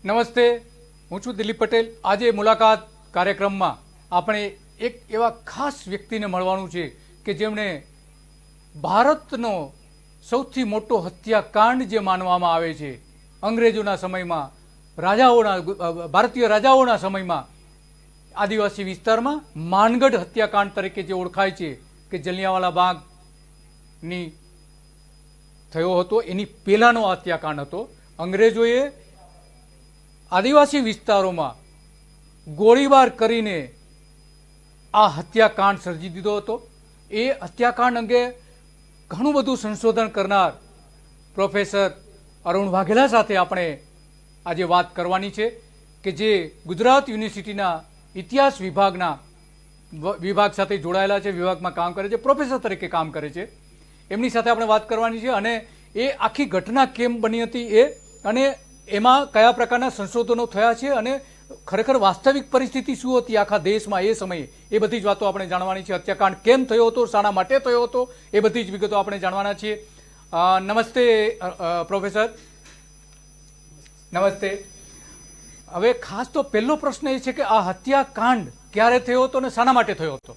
નમસ્તે, હું છું દિલીપ પટેલ. આજે મુલાકાત કાર્યક્રમમાં આપણે એક એવા ખાસ વ્યક્તિને મળવાનું છે કે જેમણે ભારતનો સૌથી મોટો હત્યાકાંડ જે માનવામાં આવે છે અંગ્રેજોના સમયમાં, ભારતીય રાજાઓના સમયમાં આદિવાસી વિસ્તારમાં માનગઢ હત્યાકાંડ તરીકે જે ઓળખાય છે કે જલિયાંવાલા બાગની થયો હતો, એની પહેલાંનો હત્યાકાંડ હતો. અંગ્રેજોએ આદિવાસી વિસ્તારોમાં ગોળીબાર કરીને આ હત્યાકાંડ સર્જી દીધો હતો. એ હત્યાકાંડ અંગે ઘણું બધું સંશોધન કરનાર પ્રોફેસર અરુણ વાઘેલા સાથે આપણે આજે વાત કરવાની છે કે જે ગુજરાત યુનિવર્સિટીના ઇતિહાસ વિભાગ સાથે જોડાયેલા છે, વિભાગમાં કામ કરે છે, પ્રોફેસર તરીકે કામ કરે છે. એમની સાથે આપણે વાત કરવાની છે અને એ આખી ઘટના કેમ બની હતી એ અને એમાં કયા પ્રકારના સંશોધનો થયા છે અને ખરેખર વાસ્તવિક પરિસ્થિતિ શું હતી આખા દેશમાં એ સમયે, એ બધી જ વાતો આપણે જાણવાની છે. હત્યાકાંડ કેમ થયો હતો, શાના માટે થયો હતો, એ બધી જ વિગતો આપણે જાણવાના છીએ. નમસ્તે પ્રોફેસર. નમસ્તે. હવે ખાસ તો પહેલો પ્રશ્ન એ છે કે આ હત્યાકાંડ ક્યારે થયો હતો અને શાના માટે થયો હતો?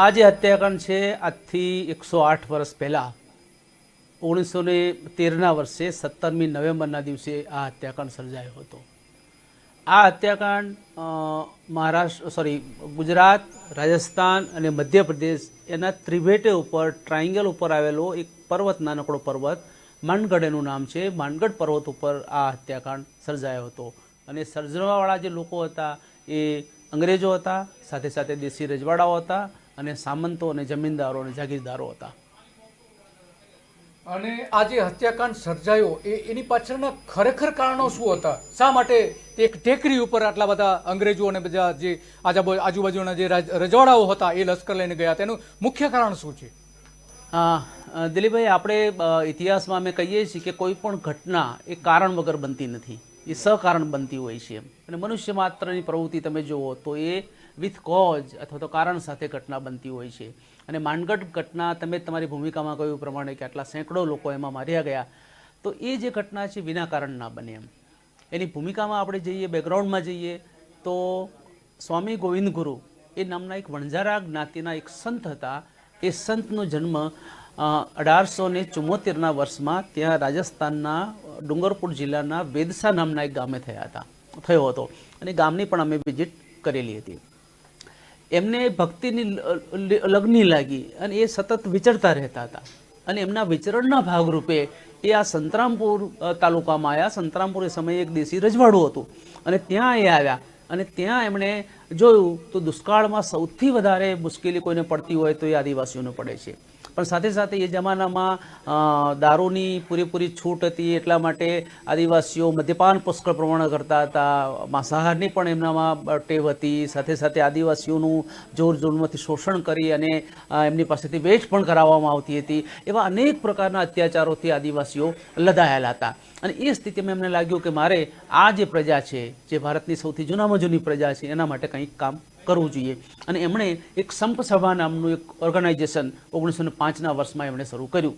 આ જે હત્યાકાંડ છે આજથી 108 વર્ષ પહેલાં 1913ના વર્ષે 17મી નવેમ્બરના દિવસે આ હત્યાકાંડ સર્જાયો હતો. આ હત્યાકાંડ ગુજરાત, રાજસ્થાન અને મધ્યપ્રદેશ એના ત્રિભેટે ઉપર ટ્રાયંગલ ઉપર આવેલો એક પર્વત, નાનકડો પર્વત માનગઢ એનું નામ છે. માનગઢ પર્વત ઉપર આ હત્યાકાંડ સર્જાયો હતો અને સર્જવાવાળા જે લોકો હતા એ અંગ્રેજો હતા, સાથે સાથે દેશી રજવાડાઓ હતા અને સામંતો અને જમીનદારો અને જાગીરદારો હતા. અને આ જે હત્યાકાંડ સર્જાયો એની પાછળના ખરેખર કારણો શું હતા? શા માટે એક ટેકરી ઉપર આટલા બધા અંગ્રેજો અને બધા જે આજુબાજુના જે રજવાડાઓ હતા એ લશ્કર લઈને ગયા હતા? એનું મુખ્ય કારણ શું છે? દિલીપભાઈ, આપણે ઇતિહાસમાં અમે કહીએ છીએ કે કોઈ પણ ઘટના એ કારણ વગર બનતી નથી, એ સકારણ બનતી હોય છે. અને મનુષ્ય માત્રની પ્રવૃત્તિ તમે જુઓ તો એ વિથ કોઝ અથવા તો કારણ સાથે ઘટના બનતી હોય છે. અને માનગઢ ઘટના તમે તમારી ભૂમિકામાં કહ્યું પ્રમાણે કે આટલા સેંકડો લોકો એમાં માર્યા ગયા, તો એ જે ઘટના છે વિના કારણ ના બને એમ. એની ભૂમિકામાં આપણે જઈએ, બેકગ્રાઉન્ડમાં જઈએ તો સ્વામી ગોવિંદ ગુરુ એ નામના એક વણઝારા જ્ઞાતિના એક સંત હતા. એ સંતનો જન્મ 1874ના વર્ષમાં ત્યાં રાજસ્થાનના ડુંગરપુર જિલ્લાના વેદસા નામના એક ગામે થયો હતો અને ગામની પણ અમે વિઝિટ કરેલી હતી. એમને ભક્તિની લગ્ની લાગી અને એ સતત વિચરતા રહેતા હતા અને એમના વિચરણના ભાગરૂપે એ આ સંતરામપુર તાલુકામાં આવ્યા. સંતરામપુર એ સમયે એક દેશી રજવાડું હતું અને ત્યાં એ આવ્યા અને ત્યાં એમણે જોયું તો દુષ્કાળમાં સૌથી વધારે મુશ્કેલી કોઈને પડતી હોય તો એ આદિવાસીઓને પડે છે. પણ સાથે સાથે એ જમાનામાં દારૂની પૂરેપૂરી છૂટ હતી, એટલા માટે આદિવાસીઓ મદ્યપાન પુષ્કળ પ્રમાણે કરતા હતા, માંસાહારની પણ એમનામાં ટેવ હતી. સાથે સાથે આદિવાસીઓનું જોર જોરમાંથી શોષણ કરી અને એમની પાસેથી વેચ પણ કરાવવામાં આવતી હતી. એવા અનેક પ્રકારના અત્યાચારોથી આદિવાસીઓ લદાયેલા હતા અને એ સ્થિતિમાં એમને લાગ્યું કે મારે આ જે પ્રજા છે, જે ભારતની સૌથી જૂનામાં જૂની પ્રજા છે, એના માટે કંઈક કામ કરવું જોઈએ. અને એમણે એક સંપ સભા નામનું એક ઓર્ગેનાઇઝેશન 1905ના વર્ષમાં એમણે શરૂ કર્યું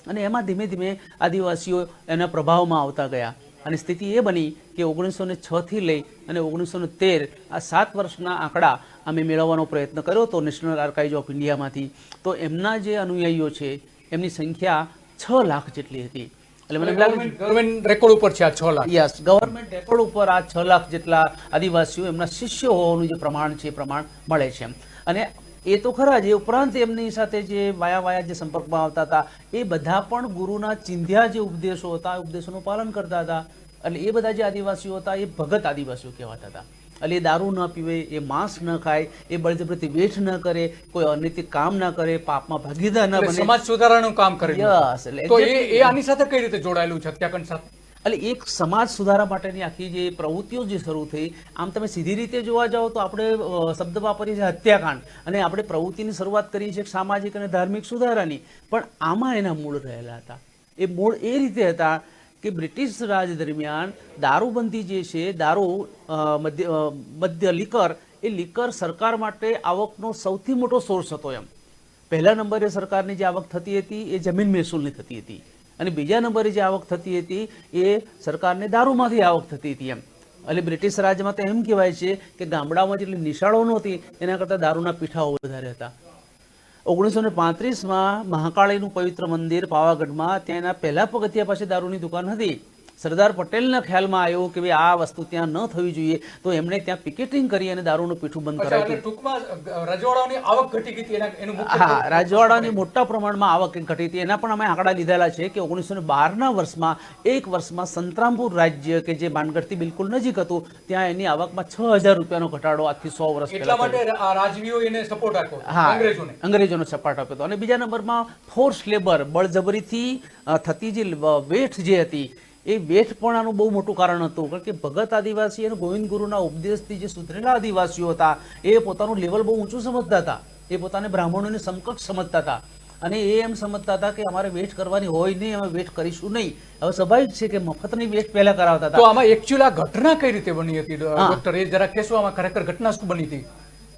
અને એમાં ધીમે ધીમે આદિવાસીઓ એના પ્રભાવમાં આવતા ગયા અને સ્થિતિ એ બની કે 1906થી લઈ અને 1913 આ 7 વર્ષના આંકડા અમે મેળવવાનો પ્રયત્ન કર્યો હતો નેશનલ આર્કાઇવ્સ ઓફ ઇન્ડિયામાંથી. તો એમના જે અનુયાયીઓ છે એમની સંખ્યા 6 લાખ જેટલી હતી. ગવર્મેન્ટ રેકોર્ડ ઉપર છે આ 6 લાખ. યસ, ગવર્મેન્ટ રેકોર્ડ ઉપર આ 6 લાખ જેટલા આદિવાસીઓ એમના શિષ્યો હોવાનું જે પ્રમાણ છે એ પ્રમાણ મળે છે. અને એ તો ખરા જ, એ ઉપરાંત એમની સાથે જે વાયા જે સંપર્કમાં આવતા હતા એ બધા પણ ગુરુના ચિંધ્યા જે ઉપદેશો હતા એ ઉપદેશોનું પાલન કરતા હતા. અને એ બધા જે આદિવાસીઓ હતા એ ભગત આદિવાસીઓ કહેવાતા હતા. એટલે એ દારૂ ન પીવે, એ માંસ ન ખાય, એ બળજબરીથી વેઠ ન કરે, કોઈ અનૈતિક કામ ન કરે, પાપમાં ભાગીદાર ન બને, સમાજ સુધારણાનું કામ કરે. યસ, તો એ આની સાથે કઈ રીતે જોડાયેલું છે હત્યાકાંડ સાથે? એટલે એક સમાજ સુધારા માટેની આખી જે પ્રવૃત્તિઓ જે શરૂ થઈ, આમ તમે સીધી રીતે જોવા જાઓ તો આપણે શબ્દ વાપરીએ છીએ હત્યાકાંડ અને આપણે પ્રવૃત્તિની શરૂઆત કરીએ છીએ સામાજિક અને ધાર્મિક સુધારાની, પણ આમાં એના મૂળ રહેલા હતા. એ મૂળ એ રીતે હતા કે બ્રિટિશ રાજ દરમિયાન દારૂબંધી જે છે, દારૂ મદ્ય લીકર, એ લીકર સરકાર માટે આવકનો સૌથી મોટો સોર્સ હતો. એમ પહેલા નંબરે સરકારની જે આવક થતી હતી એ જમીન મહેસૂલની થતી હતી અને બીજા નંબરે જે આવક થતી હતી એ સરકારને દારૂમાંથી આવક થતી હતી એમ. એટલે બ્રિટિશ રાજમાં તો એમ કહેવાય છે કે ગામડામાં જેટલી નિશાળો નહોતી એના કરતાં દારૂના પીઠાઓ વધારે હતા. 1935માં મહાકાળીનું પવિત્ર મંદિર પાવાગઢમાં ત્યાં એના પહેલા પગથિયા પાસે દારૂની દુકાન હતી. સરદાર પટેલના ખ્યાલમાં આવ્યું કે ભાઈ આ વસ્તુ ત્યાં ન થવી જોઈએ, તો એમણે ત્યાં પિકેટિંગ કરી અને દારૂનું પીઠું બંધ અચ્છા, કરાવ્યું. એટલે ટૂંકમાં રજવાડાઓની આવક ઘટી ગઈ હતી એનું મુખ્ય હા, રાજવાડાની મોટા પ્રમાણમાં આવક ઘટી હતી. એના પણ અમે આંકડા લીધેલા છે કે 1912ના વર્ષમાં એક વર્ષમાં સંતરામપુર રાજ્ય કે જે માનગઢથી બિલકુલ નજીક હતું ત્યાં એની આવકમાં 6000 રૂપિયાનો ઘટાડો આજથી 100 વર્ષ એટલા પહેલા માટે આ રાજવીઓ એને સપોર્ટ આપ્યો હા, અંગ્રેજોને. અંગ્રેજોનો સપાટ આપ્યો હતો. અને બીજા નંબરમાં ફોર્સ લેબર, બળજબરીથી થતી જે વેઠ જે હતી એ વેઠ પણ આનું બહુ મોટું કારણ હતું. કારણ કે ભગત આદિવાસી અને ગોવિંદ ગુરુના ઉપદેશથી જે સુધરેલા આદિવાસીઓ હતા એ પોતાનું લેવલ બહુ ઊંચું સમજતા હતા. એ પોતાને બ્રાહ્મણોને સમકક્ષ સમજતા હતા અને એ એમ સમજતા હતા કે અમારે વેઠ કરવાની હોય નહીં, અમે વેઠ કરીશું નહીં. હવે સ્વાભાવિક છે કે મફતની વેઠ પહેલા કરાવતા તો હતા. આમાં એકચ્યુઅલી આ ઘટના કઈ રીતે બની હતી ડોક્ટર? એ જરા કહેશો, આમાં ખરેખર ઘટના શું બની હતી?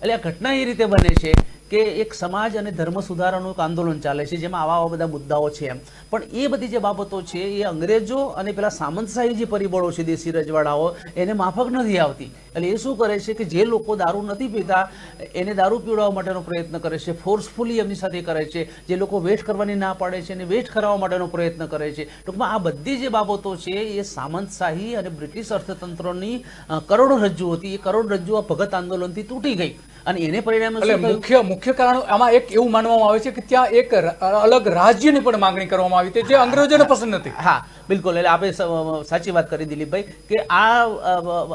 એટલે આ ઘટના એ રીતે બને છે કે એક સમાજ અને ધર્મ સુધારાનું એક આંદોલન ચાલે છે જેમાં આવા બધા મુદ્દાઓ છે એમ. પણ એ બધી જે બાબતો છે એ અંગ્રેજો અને પેલા સામંતશાહી જે પરિબળો છે દેશી રજવાડાઓ એને માફક નથી આવતી. એટલે એ શું કરે છે કે જે લોકો દારૂ નથી પીતા એને દારૂ પીવડાવવા માટેનો પ્રયત્ન કરે છે, ફોર્સફુલી એમની સાથે કરે છે. જે લોકો વેઠ કરવાની ના પાડે છે એને વેઠ કરાવવા માટેનો પ્રયત્ન કરે છે. ટૂંકમાં આ બધી જે બાબતો છે એ સામંતશાહી અને બ્રિટિશ અર્થતંત્રની કરોડરજ્જુ હતી. એ કરોડરજ્જુ આ ભગત આંદોલનથી તૂટી ગઈ અને એને પરિણામે શું થયું? મુખ્ય કારણ આમાં એક એવું માનવામાં આવે છે કે ત્યાં એક અલગ રાજ્યની પણ માંગણી કરવામાં આવી હતી જે અંગ્રેજોને પસંદ નથી. હા, બિલકુલ. એટલે આપણે સાચી વાત કરી દિલીપભાઈ કે આ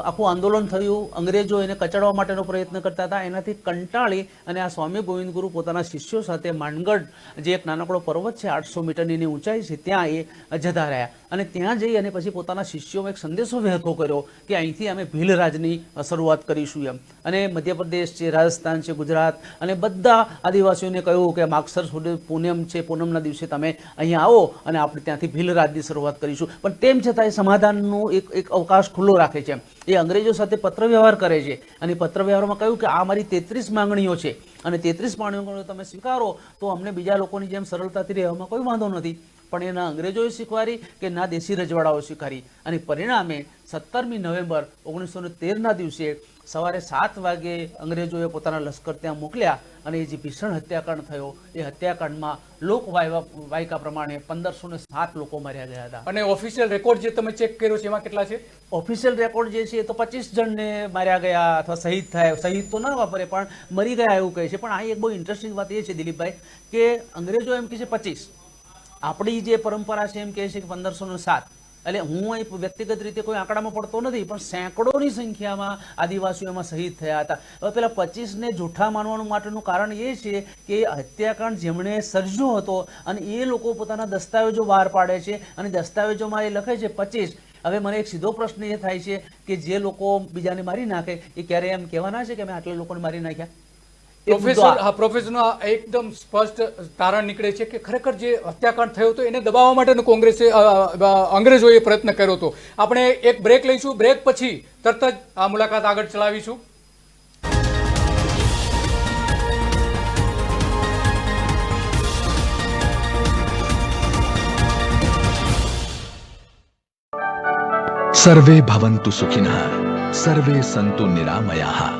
આખું આંદોલન થયું, અંગ્રેજો એને કચડવા માટેનો પ્રયત્ન કરતા હતા. એનાથી કંટાળી અને આ સ્વામી ગોવિંદ ગુરુ પોતાના શિષ્યો સાથે માનગઢ જે એક નાનકડો પર્વત છે 800 મીટરની ઊંચાઈ છે ત્યાં એ જતા રહ્યા અને ત્યાં જઈ અને પછી પોતાના શિષ્યોમાં એક સંદેશો વહેતો કર્યો કે અહીંથી અમે ભીલ રાજની શરૂઆત કરીશું એમ. અને મધ્યપ્રદેશ છે, રાજસ્થાન છે, ગુજરાત અને બધા આદિવાસીઓને કહ્યું કે માગસર સુધી પૂનમ છે, પૂનમના દિવસે તમે અહીંયા આવો અને આપણે ત્યાંથી ભીલ રાજની શરૂઆત કરીશું. પણ તેમ છતાં એ સમાધાનનો એક અવકાશ ખુલ્લો રાખે છે. એ અંગ્રેજો સાથે પત્ર વ્યવહાર કરે છે અને પત્ર વ્યવહારમાં કહ્યું કે આ મારી 33 માંગણીઓ છે અને 33 માંગણીઓ તમે સ્વીકારો તો અમને બીજા લોકોની જેમ સરળતાથી રહેવામાં કોઈ વાંધો નથી. પણ એના અંગ્રેજોએ સ્વીકારી કે ના દેશી રજવાડાઓ સ્વીકારી અને પરિણામે 17મી નવેમ્બર 1913ના દિવસે સવારે 7 વાગે અંગ્રેજોએ પોતાના લશ્કર ત્યાં મોકલ્યા અને એ જે ભીષણ હત્યાકાંડ થયો એ હત્યાકાંડમાં લોકવાયકા પ્રમાણે 1507 લોકો માર્યા ગયા હતા. અને ઓફિશિયલ રેકોર્ડ જે તમે ચેક કર્યો છે એમાં કેટલા છે? ઓફિશિયલ રેકોર્ડ જે છે એ તો 25 જણને માર્યા ગયા અથવા શહીદ થાય, શહીદ તો ના વાપરે પણ મરી ગયા એવું કહે છે. પણ આ એક બહુ ઇન્ટરેસ્ટિંગ વાત એ છે દિલીપભાઈ કે અંગ્રેજો એમ કહે છે 25, આપણી જે પરંપરા છે એમ કહે છે કે 1507. એટલે હું અહીં વ્યક્તિગત રીતે કોઈ આંકડામાં પડતો નથી પણ સેંકડોની સંખ્યામાં આદિવાસીઓ એમાં શહીદ થયા હતા. હવે પેલા 25ને જૂઠા માનવાનું માટેનું કારણ એ છે કે હત્યાકાંડ જેમણે સર્જ્યો હતો અને એ લોકો પોતાના દસ્તાવેજો બહાર પાડે છે અને દસ્તાવેજોમાં એ લખે છે 25. હવે મને એક સીધો પ્રશ્ન એ થાય છે કે જે લોકો બીજાને મારી નાખે એ ક્યારે એમ કહેવાના છે કે અમે આટલા લોકોને મારી નાખ્યા? પ્રોફેસરનું એકદમ સ્પષ્ટ તારણ નીકળે છે કે ખરેખર જે હત્યાકાંડ થયો હતો એને દબાવવા માટેનો કોંગ્રેસે અંગ્રેજોએ પ્રયત્ન કર્યો હતો. આપણે એક બ્રેક લઈશું, બ્રેક પછી તરત જ આ મુલાકાત આગળ ચલાવીશું. સર્વે ભવન્તુ સુખિનઃ, સર્વે સંતુ નિરામયાઃ.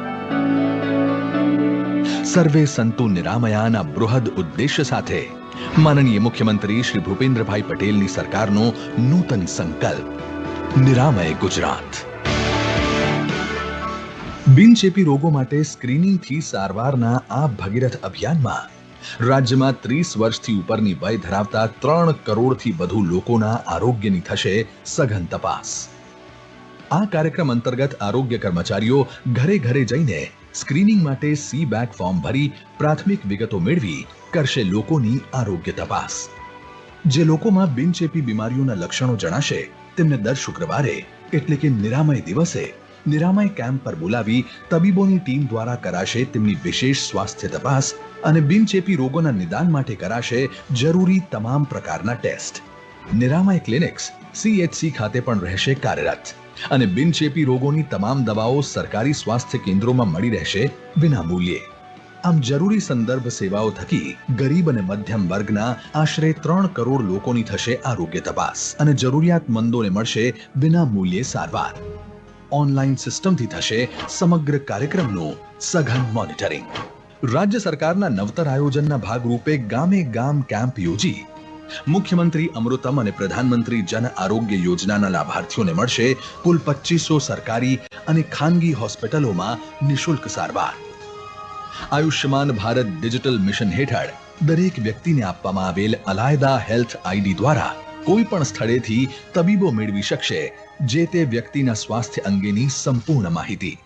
સર્વે સંતુ નિરામયાના બૃહદ ઉદ્દેશ્ય સાથે માનનીય મુખ્યમંત્રી શ્રી ભૂપેન્દ્રભાઈ પટેલની સરકારનો નૂતન સંકલ્પ નિરામય ગુજરાત. બિનચેપી રોગો માટે સ્ક્રીનિંગથી સારવારના આ ભગીરથ અભિયાનમાં રાજ્યમાં 30 વર્ષથી ઉપરની વય ધરાવતા 3 કરોડથી વધુ લોકોના આરોગ્યની થશે સઘન તપાસ. આ કાર્યક્રમ અંતર્ગત આરોગ્ય કર્મચારીઓ ઘરે ઘરે જઈને સ્ક્રીનિંગ માટે સી-બેક ફોર્મ ભરી પ્રાથમિક વિગતો મેળવી કરશે લોકોની આરોગ્ય તપાસ. જે લોકોમાં બિનચેપી બીમારીઓના લક્ષણો જણાશે તેમને દર શુક્રવારે એટલે કે નિરામય દિવસે નિરામય કેમ્પ પર બોલાવી તબીબોની ટીમ દ્વારા કરાશે તેમની વિશેષ સ્વાસ્થ્ય તપાસ અને બિનચેપી રોગોના નિદાન માટે કરાશે જરૂરી તમામ પ્રકારના ટેસ્ટ. નિરામય ક્લિનિક્સ CHC ખાતે પણ રહેશે કાર્યરત અને બિનચેપી રોગોની તમામ દવાઓ સરકારી સ્વાસ્થ્ય કેન્દ્રોમાં મળી રહેશે વિનામૂલ્યે. આમ જરૂરી સંદર્ભ સેવાઓ થકી ગરીબ અને મધ્યમ વર્ગના આશરે 3 કરોડ લોકોની થશે આરોગ્ય તપાસ અને જરૂરિયાતમંદોને મળશે વિના મૂલ્યે સારવાર. ઓનલાઈન સિસ્ટમથી થશે સમગ્ર કાર્યક્રમનું સઘન મોનિટરિંગ. રાજ્ય સરકારના નવતર આયોજનના ભાગરૂપે ગામે ગામ કેમ્પ યોજી મુખ્યમંત્રી અમૃતમ અને પ્રધાનમંત્રી જન આરોગ્ય યોજનાના લાભાર્થીઓને મળશે કુલ 2500 સરકારી અને ખાનગી હોસ્પિટલોમાં નિઃશુલ્ક સારવાર. આયુષ્યમાન ભારત ડિજિટલ મિશન હેઠળ દરેક વ્યક્તિને આપવામાં આવેલ અલાયદા હેલ્થ આઈડી દ્વારા કોઈ પણ સ્થળેથી તબીબો મેળવી શકશે જે તે વ્યક્તિના સ્વાસ્થ્ય અંગેની સંપૂર્ણ માહિતી.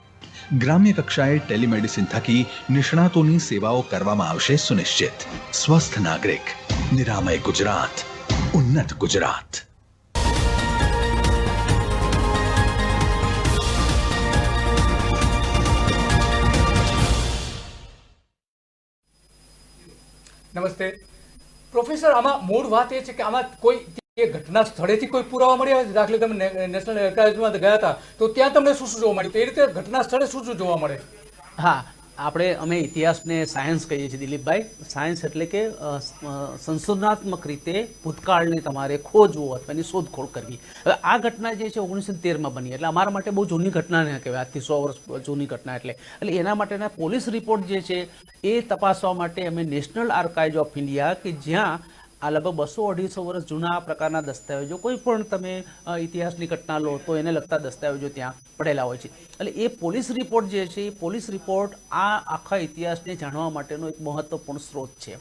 ગ્રામ્ય કક્ષાએ ટેલિમેડિસિન થકી નિષ્ણાતોની સેવાઓ કરવામાં આવશે સુનિશ્ચિત. સ્વસ્થ નાગરિક, નિરામય ગુજરાત, ઉન્નત ગુજરાત. નમસ્તે પ્રોફેસર, આમાં મૂળ વાત એ છે કે આમાં કોઈ એ ઘટના સ્થળેથી કોઈ પુરાવા મળ્યા હોય? દાખલે તમે નેશનલ આર્કાઇવ્સમાં ગયા હતા તો ત્યાં તમને શું શું જોવા મળ્યું? એ રીતે ઘટના સ્થળે શું શું જોવા મળે? હા, અમે ઇતિહાસને સાયન્સ કહીએ છીએ દિલીપભાઈ. સાયન્સ એટલે કે સંશોધનાત્મક રીતે ભૂતકાળને તમારે ખોજવું અથવા એની શોધખોળ કરવી. હવે આ ઘટના જે છે 1913માં બની, એટલે અમારા માટે બહુ જૂની ઘટના ન કહેવાય. આજથી 100 વર્ષ જૂની ઘટના. એટલે એના માટેના પોલીસ રિપોર્ટ જે છે એ તપાસવા માટે અમે નેશનલ આર્કાઇવ્સ ઓફ ઇન્ડિયા, કે જ્યાં આ લગભગ 200-250 વર્ષ જૂના પ્રકારના દસ્તાવેજો, કોઈ પણ તમે ઇતિહાસની ઘટના લો તો એને લગતા દસ્તાવેજો ત્યાં પડેલા હોય છે. એટલે એ પોલીસ રિપોર્ટ જે છે, એ પોલીસ રિપોર્ટ આ આખા ઇતિહાસને જાણવા માટેનો એક મહત્વપૂર્ણ સ્ત્રોત છે.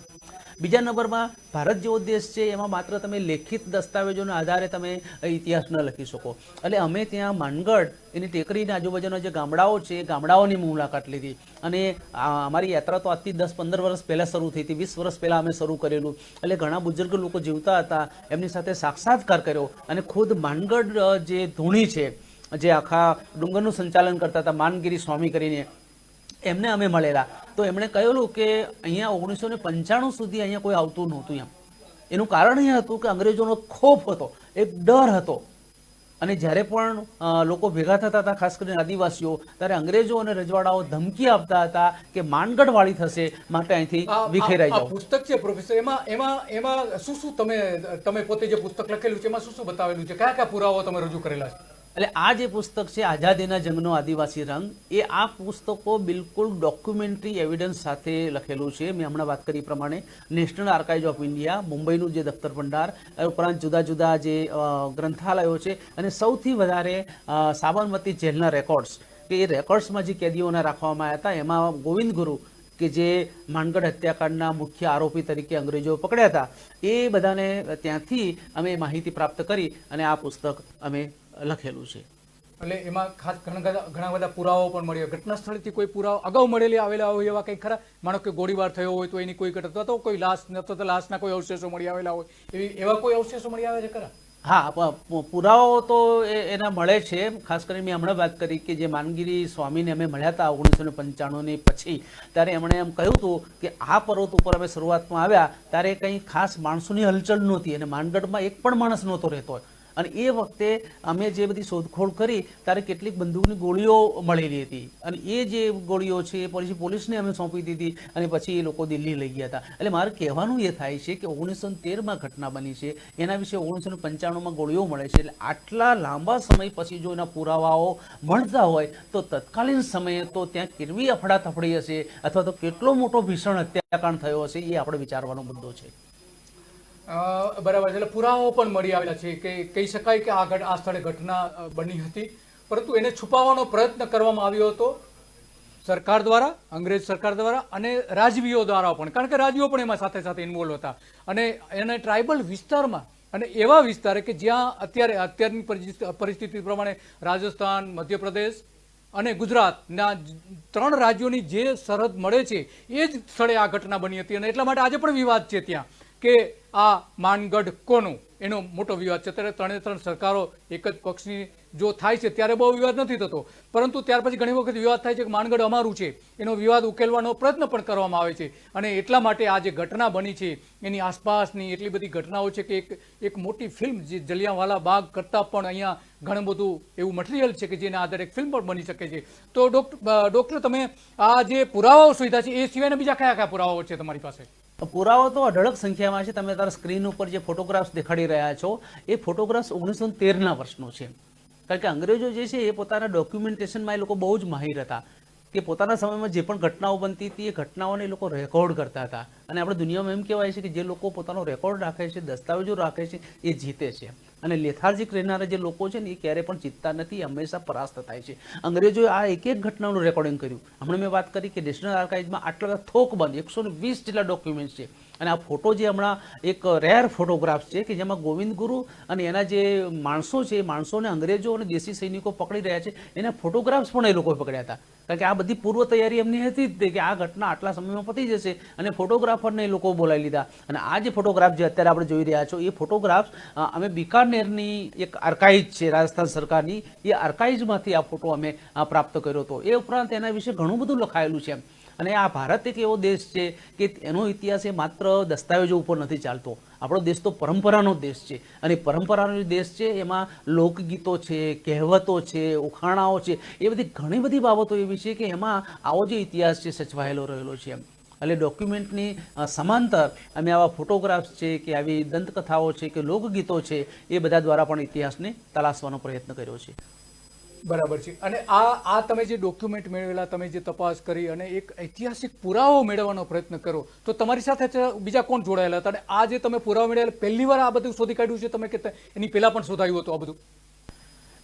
બીજા નંબરમાં ભારત જેવો દેશ છે, એમાં માત્ર તમે લેખિત દસ્તાવેજોના આધારે તમે ઇતિહાસ ન લખી શકો. એટલે અમે ત્યાં માનગઢ એની ટેકરીના આજુબાજુના જે ગામડાઓ છે એ ગામડાઓની મુલાકાત લીધી. અને અમારી યાત્રા તો આજથી 10-15 વર્ષ પહેલાં શરૂ થઈ હતી. 20 વર્ષ પહેલાં અમે શરૂ કરેલું. એટલે ઘણા બુજુર્ગ લોકો જીવતા હતા, એમની સાથે સાક્ષાત્કાર કર્યો. અને ખુદ માનગઢ જે ધૂણી છે, જે આખા ડુંગરનું સંચાલન કરતા હતા, માનગીરી સ્વામી કરીને, એમને અમે મળેલા. તો એમણે કહેલું કે અહીંયા 1995 સુધી અહીંયા કોઈ આવતું નહોતું એમ. એનું કારણ એ હતું કે અંગ્રેજોનો ખોફ હતો, એક ડર હતો. અને જ્યારે પણ લોકો ભેગા થતા હતા, ખાસ કરીને આદિવાસીઓ, ત્યારે અંગ્રેજો અને રજવાડાઓ ધમકી આપતા હતા કે માનગઢ વાળી થશે, માટે અહીંથી વિખેરાઈ જાઓ. પુસ્તક છે પ્રોફેસર, એમાં શું શું તમે પોતે જે પુસ્તક લખેલું છે એમાં શું શું બતાવેલું છે? કયા કયા પુરાવાઓ તમે રજૂ કરેલા છે? એટલે આ જે પુસ્તક છે આઝાદીના જંગનો આદિવાસી રંગ, એ આ પુસ્તકો બિલકુલ ડોક્યુમેન્ટરી એવિડન્સ સાથે લખેલું છે. મેં હમણાં વાત કરી પ્રમાણે નેશનલ આર્કાઇવ્સ ઓફ ઇન્ડિયા, મુંબઈનું જે દફતર ભંડાર, ઉપરાંત જુદા જુદા જે ગ્રંથાલયો છે, અને સૌથી વધારે સાબરમતી જેલના રેકોર્ડ્સ, કે એ રેકોર્ડ્સમાં જે કેદીઓને રાખવામાં આવ્યા હતા, એમાં ગોવિંદ ગુરુ, કે જે માનગઢ હત્યાકાંડના મુખ્ય આરોપી તરીકે અંગ્રેજો પકડ્યા હતા, એ બધાને ત્યાંથી અમે માહિતી પ્રાપ્ત કરી અને આ પુસ્તક અમે લખેલું છે. એટલે એમાં ખાસ ઘણા બધા પુરાવાઓ પણ મળ્યા. ઘટના સ્થળેથી કોઈ પુરાવા અગાઉ મળેલી આવેલા હોય એવા કંઈ ખરા? માનો કે ગોળીબાર થયો હોય તો એની કોઈ ઘટના, તો કોઈ લાશ, તો લાશના કોઈ અવશેષો મળી આવેલા હોય, એવા કોઈ અવશેષો મળી આવે છે ખરા? હા, પુરાવાઓ તો એના મળે છે. ખાસ કરીને મેં હમણાં વાત કરી કે જે માનગીરી સ્વામીને અમે મળ્યા હતા 1995 પછી, ત્યારે એમણે એમ કહ્યું હતું કે આ પર્વત ઉપર અમે શરૂઆતમાં આવ્યા ત્યારે કંઈ ખાસ માણસોની હલચલ નહોતી, અને માનગઢમાં એક પણ માણસ નહોતો રહેતો. અને એ વખતે અમે જે બધી શોધખોળ કરી ત્યારે કેટલીક બંદૂકની ગોળીઓ મળેલી હતી, અને એ જે ગોળીઓ છે એ પછી પોલીસને અમે સોંપી દીધી, અને પછી એ લોકો દિલ્હી લઈ ગયા હતા. એટલે મારે કહેવાનું એ થાય છે કે 1913માં ઘટના બની છે, એના વિશે 1995માં ગોળીઓ મળે છે. એટલે આટલા લાંબા સમય પછી જો એના પુરાવાઓ મળતા હોય તો તત્કાલીન સમયે તો ત્યાં કેવી અફડાતફડી હશે, અથવા તો કેટલો મોટો ભીષણ હત્યાકાંડ થયો હશે, એ આપણે વિચારવાનો મુદ્દો છે. બરાબર છે. એટલે પુરાવાઓ પણ મળી આવેલા છે કે કહી શકાય કે આ સ્થળે ઘટના બની હતી, પરંતુ એને છુપાવવાનો પ્રયત્ન કરવામાં આવ્યો હતો સરકાર દ્વારા, અંગ્રેજ સરકાર દ્વારા, અને રાજવીઓ દ્વારા પણ. કારણ કે રાજવીઓ પણ એમાં સાથે સાથે ઇન્વોલ્વ હતા. અને એને ટ્રાઇબલ વિસ્તારમાં, અને એવા વિસ્તારે કે જ્યાં અત્યારની પરિસ્થિતિ પ્રમાણે રાજસ્થાન, મધ્યપ્રદેશ અને ગુજરાતના 3 રાજ્યોની જે સરહદ મળે છે એ જ સ્થળે આ ઘટના બની હતી. અને એટલા માટે આજે પણ વિવાદ છે ત્યાં કે આ માનગઢ કોનું, એનો મોટો વિવાદ છે. અત્યારે 3 સરકારો એક જ પક્ષની જો થાય છે ત્યારે બહુ વિવાદ નથી થતો, પરંતુ ત્યાર પછી ઘણી વખત વિવાદ થાય છે કે માનગઢ અમારું છે, એનો વિવાદ ઉકેલવાનો પ્રયત્ન પણ કરવામાં આવે છે. અને એટલા માટે આ જે ઘટના બની છે એની આસપાસની એટલી બધી ઘટનાઓ છે કે એક મોટી ફિલ્મ જે જલિયાંવાલા બાગ કરતાં પણ અહીંયા ઘણું બધું એવું મટીરિયલ છે કે જેના આધારે એક ફિલ્મ પણ બની શકે છે. તો ડૉક્ટર, તમે આ જે પુરાવાઓ શોધ્યા છે એ સિવાયના બીજા કયા કયા પુરાવાઓ છે તમારી પાસે? પુરાવો તો અઢળક સંખ્યામાં છે. તમે તારા સ્ક્રીન ઉપર જે ફોટોગ્રાફ્સ દેખાડી રહ્યા છો એ ફોટોગ્રાફ્સ 1913ના વર્ષનો છે. કારણ કે અંગ્રેજો જે છે એ પોતાના ડોક્યુમેન્ટેશનમાં એ લોકો બહુ જ માહિર હતા કે પોતાના સમયમાં જે પણ ઘટનાઓ બનતી હતી એ ઘટનાઓને એ લોકો રેકોર્ડ કરતા હતા. અને આપણે દુનિયામાં એમ કહેવાય છે કે જે લોકો પોતાનો રેકોર્ડ રાખે છે, દસ્તાવેજો રાખે છે, એ જીતે છે. અને લેથાર્જિક રહેનારા જે લોકો છે ને એ ક્યારેય પણ જીતતા નથી, હંમેશા પરાસ્ત થાય છે. અંગ્રેજોએ આ એક એક ઘટનાનું રેકોર્ડિંગ કર્યું. હમણાં મેં વાત કરી કે નેશનલ આર્કાઇવ્સમાં આટલા બધા થોકબંધ 120 જેટલા ડોક્યુમેન્ટ્સ છે. અને આ ફોટો જે હમણાં એક રેર ફોટોગ્રાફ્સ છે કે જેમાં ગોવિંદ ગુરુ અને એના જે માણસો છે એ માણસોને અંગ્રેજો અને દેશી સૈનિકો પકડી રહ્યા છે એના ફોટોગ્રાફ્સ પણ એ લોકોએ પકડ્યા હતા. કારણ કે આ બધી પૂર્વ તૈયારી એમની હતી જ કે આ ઘટના આટલા સમયમાં પતી જશે, અને ફોટોગ્રાફરને એ લોકો બોલાવી લીધા. અને આ જે ફોટોગ્રાફ જે અત્યારે આપણે જોઈ રહ્યા છો એ ફોટોગ્રાફ્સ અમે બિકાનેરની એક આર્કાઇવ છે રાજસ્થાન સરકારની, એ આર્કાઇવ્સમાંથી આ ફોટો અમે પ્રાપ્ત કર્યો હતો. એ ઉપરાંત એના વિશે ઘણું બધું લખાયેલું છે. અને આ ભારત એક એવો દેશ છે કે એનો ઇતિહાસ એ માત્ર દસ્તાવેજો ઉપર નથી ચાલતો. આપણો દેશ તો પરંપરાનો દેશ છે, અને પરંપરાનો દેશ છે એમાં લોકગીતો છે, કહેવતો છે, ઉખાણાઓ છે, એ બધી ઘણી બધી બાબતો એવી છે કે એમાં આવો જે ઇતિહાસ છે સચવાયેલો રહેલો છે. એટલે ડોક્યુમેન્ટની સમાંતર અમે આવા ફોટોગ્રાફ્સ છે કે આવી દંતકથાઓ છે કે લોકગીતો છે એ બધા દ્વારા પણ ઇતિહાસને તલાશવાનો પ્રયત્ન કર્યો છે. બરાબર છે. અને આ તમે જે ડોક્યુમેન્ટ મેળવેલા, તમે જે તપાસ કરી અને એક ઐતિહાસિક પુરાવો મેળવવાનો પ્રયત્ન કરો, તો તમારી સાથે બીજા કોણ જોડાયેલા હતા? અને આ જે તમે પુરાવો મેળવેલા પહેલી વાર આ બધું શોધી કાઢ્યું છે તમે કે એની પહેલા પણ શોધાયું હતું આ બધું?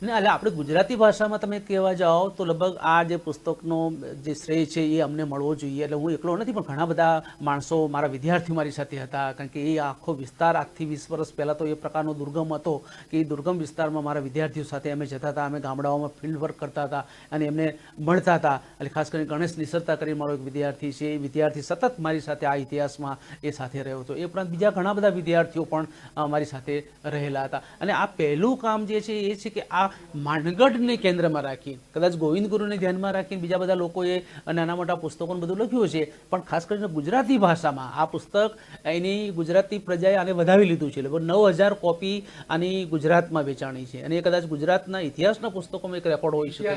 ને એટલે આપણે ગુજરાતી ભાષામાં તમે કહેવા જાઓ તો લગભગ આ જે પુસ્તકનો જે શ્રેય છે એ અમને મળવો જોઈએ. એટલે હું એકલો નથી, પણ ઘણા બધા માણસો મારા વિદ્યાર્થીઓ મારી સાથે હતા. કારણ કે એ આખો વિસ્તાર આજથી 20 વર્ષ પહેલાં તો એ પ્રકારનો દુર્ગમ હતો કે એ દુર્ગમ વિસ્તારમાં મારા વિદ્યાર્થીઓ સાથે અમે જતા હતા. અમે ગામડાઓમાં ફિલ્ડ વર્ક કરતા હતા અને એમને મળતા હતા. એટલે ખાસ કરીને ગણેશ નિસરતા કરી મારો એક વિદ્યાર્થી છે, એ વિદ્યાર્થી સતત મારી સાથે આ ઇતિહાસમાં એ સાથે રહ્યો હતો. એ ઉપરાંત બીજા ઘણા બધા વિદ્યાર્થીઓ પણ મારી સાથે રહેલા હતા. અને આ પહેલું કામ જે છે એ છે કે આ માનગઢને કેન્દ્રમાં રાખી, કદાચ ગોવિંદ ગુરુને ધ્યાનમાં રાખીને બીજા બધા લોકોએ નાના મોટા પુસ્તકોને બધું લખ્યું છે, પણ ખાસ કરીને ગુજરાતી ભાષામાં આ પુસ્તક એની ગુજરાતી પ્રજાએ આને વધાવી લીધું છે. લગભગ 9000 કોપી આની ગુજરાતમાં વેચાણી છે. અને એ કદાચ ગુજરાતના ઇતિહાસના પુસ્તકોમાં એક રેકોર્ડ હોઈ શકે.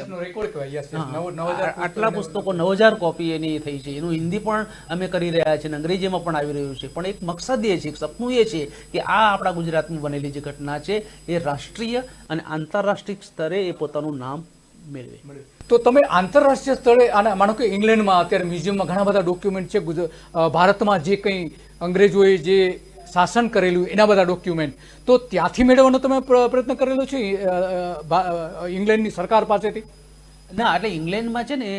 આટલા પુસ્તકો 9000 કોપી એની થઈ છે. એનું હિન્દી પણ અમે કરી રહ્યા છીએ અને અંગ્રેજીમાં પણ આવી રહ્યું છે. પણ એક મકસદ એ છે, એક સપનું એ છે કે આ આપણા ગુજરાતમાં બનેલી જે ઘટના છે એ રાષ્ટ્રીય અને આંતરરાષ્ટ્રીય સ્તરે એ પોતાનું નામ મેળવે. તો તમે આંતરરાષ્ટ્રીય સ્તરે આના માનો કે ઇંગ્લેન્ડમાં અત્યારે મ્યુઝિયમમાં ઘણા બધા ડોક્યુમેન્ટ છે, ભારતમાં જે કંઈ અંગ્રેજોએ જે શાસન કરેલું એના બધા ડોક્યુમેન્ટ, તો ત્યાંથી મેળવવાનો તમે પ્રયત્ન કરેલો છે ઇંગ્લેન્ડની સરકાર પાસેથી? ના, એટલે ઇંગ્લેન્ડમાં છે ને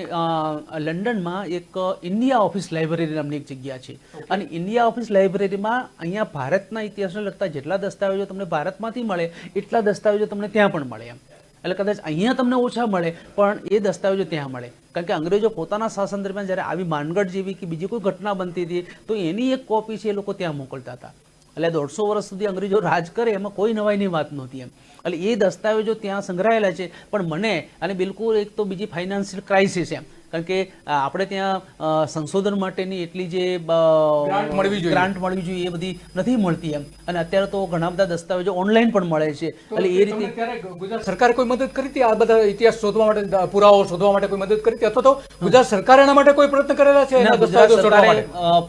લંડનમાં એક ઇન્ડિયા ઓફિસ લાઇબ્રેરી નામની એક જગ્યા છે. અને ઇન્ડિયા ઓફિસ લાઇબ્રેરીમાં અહીંયા ભારતના ઇતિહાસને લગતા જેટલા દસ્તાવેજો તમને ભારતમાંથી મળે એટલા દસ્તાવેજો તમને ત્યાં પણ મળે. એમ એટલે કદાચ અહીંયા તમને ઓછા મળે પણ એ દસ્તાવેજો ત્યાં મળે. કારણ કે અંગ્રેજો પોતાના શાસન દરમિયાન જ્યારે આવી માનગઢ જેવી કે બીજી કોઈ ઘટના બનતી હતી તો એની એક કોપી છે એ લોકો ત્યાં મોકલતા હતા. એટલે 150 વર્ષ સુધી અંગ્રેજો રાજ કરે એમાં કોઈ નવાઈની વાત નહોતી. એમ એટલે એ દસ્તાવેજો ત્યાં સંગ્રહાયેલા છે. પણ મને અને બિલકુલ એક તો બીજી ફાઇનાન્શિયલ ક્રાઇસિસ એમ, કારણ કે આપણે ત્યાં સંશોધન માટેની એટલી જે ગ્રાન્ટ મળવી જોઈએ એ બધી નથી મળતી એમ. અને અત્યારે તો ઘણા બધા દસ્તાવેજો ઓનલાઈન પણ મળે છે. એટલે એ રીતે ગુજરાત સરકારે કોઈ મદદ કરી હતી આ બધા ઇતિહાસ શોધવા માટે, પુરાવો શોધવા માટે કોઈ મદદ કરી હતી, અથવા તો ગુજરાત સરકારે એના માટે કોઈ પ્રયત્ન કરેલા છે?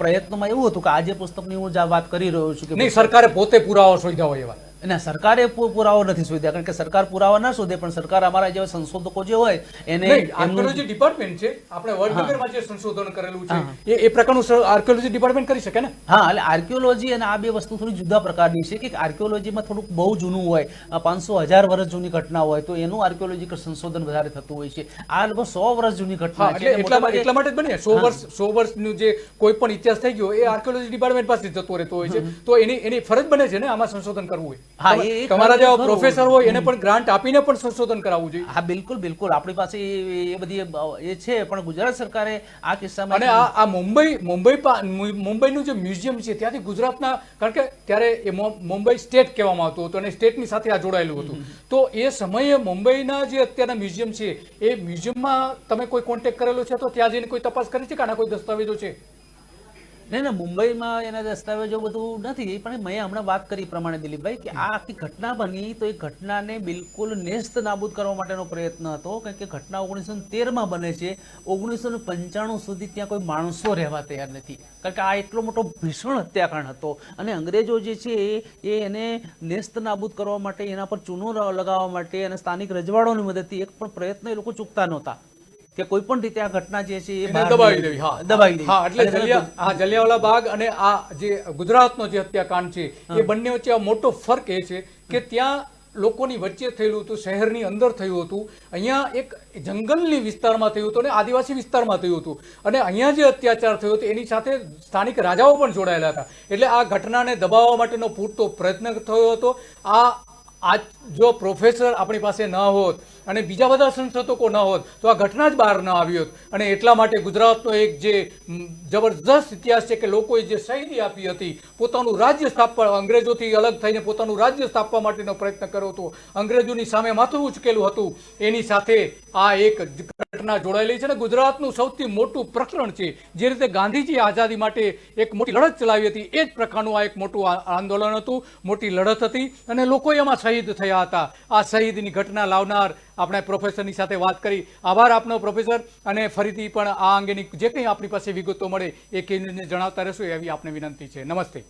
પ્રયત્નમાં એવું હતું કે આ જે પુસ્તકની હું વાત કરી રહ્યો છું કે નહીં, સરકારે પોતે પુરાવો શોધ્યા હોય એવા? ના, સરકારે પુરાવો નથી શોધ્યા. કારણ કે સરકાર પુરાવા ના શોધે, પણ સરકાર અમારા જેવા સંશોધકો જે હોય એને આર્કિયોલોજી ડિપાર્ટમેન્ટ છે, આપણે વડનગરમાં જે સંશોધન કરેલું છે એ પ્રકારનું આર્કિયોલોજી ડિપાર્ટમેન્ટ કરી શકે ને? હા, એટલે આર્કિયોલોજી અને આ બે વસ્તુ થોડી જુદા પ્રકારની છે. કે આર્કિયોલોજીમાં થોડુંક બહુ જૂનું હોય, 500-1000 વર્ષ જૂની ઘટના હોય તો એનું આર્કિયોલોજીકલ સંશોધન વધારે થતું હોય છે. આ લગભગ 100 વર્ષ જૂની ઘટના છે. એટલા માટે જ બને 100 વર્ષનું જે કોઈ પણ ઇતિહાસ થઈ ગયો એ આર્કિયોલોજી ડિપાર્ટમેન્ટ પાસે જતો રહેતો હોય છે. તો એની ફરજ બને છે ને આમાં સંશોધન કરવું હોય. હા, એ તમારા જેવા ખરું. પ્રોફેસર હોય એને પણ ગ્રાન્ટ આપીને પણ સંશોધન કરાવવું જોઈએ. હા, બિલકુલ બિલકુલ આપણી પાસે એ બધી એ છે, પણ ગુજરાત સરકારે આ કિસ્સામાં અને આ મુંબઈનું જે મ્યુઝિયમ છે ત્યાંથી ગુજરાતના, કારણ કે ત્યારે એ મુંબઈ સ્ટેટ કહેવામાં આવતું હતું અને સ્ટેટની સાથે આ જોડાયેલું હતું, તો એ સમયે મુંબઈના જે અત્યારના મ્યુઝિયમ છે એ મ્યુઝિયમમાં તમે કોઈ કોન્ટેક્ટ કરેલો છે તો ત્યાં જઈને કોઈ તપાસ કરી છે કે આના કોઈ દસ્તાવેજો છે? નહીં, મુંબઈમાં એના દસ્તાવેજો બધું નથી, પણ મેં હમણાં વાત કરી પ્રમાણે દિલીપભાઈ કે આ આખી ઘટના બની તો એ ઘટનાને બિલકુલ નેસ્ત નાબૂદ કરવા માટેનો પ્રયત્ન હતો, કારણ કે ઘટના 1913માં બને છે, 1995 સુધી ત્યાં કોઈ માણસો રહેવા તૈયાર નથી, કારણ કે આ એટલો મોટો ભીષણ હત્યાકાંડ હતો અને અંગ્રેજો જે છે એ એને નેસ્ત નાબૂદ કરવા માટે, એના પર ચૂનો લગાવવા માટે અને સ્થાનિક રજવાડોની મદદથી એક પણ પ્રયત્ન એ લોકો ચૂકતા નહોતા કે કોઈ પણ રીતે આ ઘટના જે છે એ બહાર દબાવી દેવી. દબાવી દેવી. હા, એટલે જલિયાવાલા બાગ અને આ જે ગુજરાતનો જે હત્યાકાંડ છે એ બંને વચ્ચે આ મોટો ફરક એ છે કે ત્યાં લોકોની વચ્ચે થયેલું હતું, શહેરની અંદર થયું હતું, અહીંયા એક જંગલની વિસ્તારમાં થયું હતું અને આદિવાસી વિસ્તારમાં થયું હતું, અને અહીંયા જે અત્યાચાર થયો હતો એની સાથે સ્થાનિક રાજાઓ પણ જોડાયેલા હતા, એટલે આ ઘટનાને દબાવવા માટેનો પૂરતો પ્રયત્ન થયો હતો. આ જો પ્રોફેસર આપણી પાસે ન હોત અને બીજા બધા સંશોધકો ન હોત તો આ ઘટના જ બહાર ન આવી હોત, અને એટલા માટે ગુજરાતનો એક જે જબરદસ્ત ઇતિહાસ છે કે લોકોએ જે શહીદી આપી હતી, પોતાનું રાજ્ય સ્થાપવા, અંગ્રેજોથી અલગ થઈને પોતાનું રાજ્ય સ્થાપવા માટેનો પ્રયત્ન કર્યો હતો, અંગ્રેજોની સામે માથું ઉચકેલું હતું, એની સાથે આ એક ઘટના જોડાયેલી છે. અને ગુજરાતનું સૌથી મોટું પ્રકરણ છે, જે રીતે ગાંધીજી આઝાદી માટે એક મોટી લડત ચલાવી હતી, એ જ પ્રકારનું આ એક મોટું આંદોલન હતું, મોટી લડત હતી, અને લોકો એમાં શહીદ થયા હતા. આ શહીદની ઘટના લાવનાર આપણે પ્રોફેસરની સાથે વાત કરી. આભાર આપનો પ્રોફેસર, અને ફરીથી પણ આ અંગેની જે કંઈ આપણી પાસે વિગતો મળે એ કેન્દ્રને જણાવતા રહેશો એવી આપને વિનંતી છે. નમસ્તે.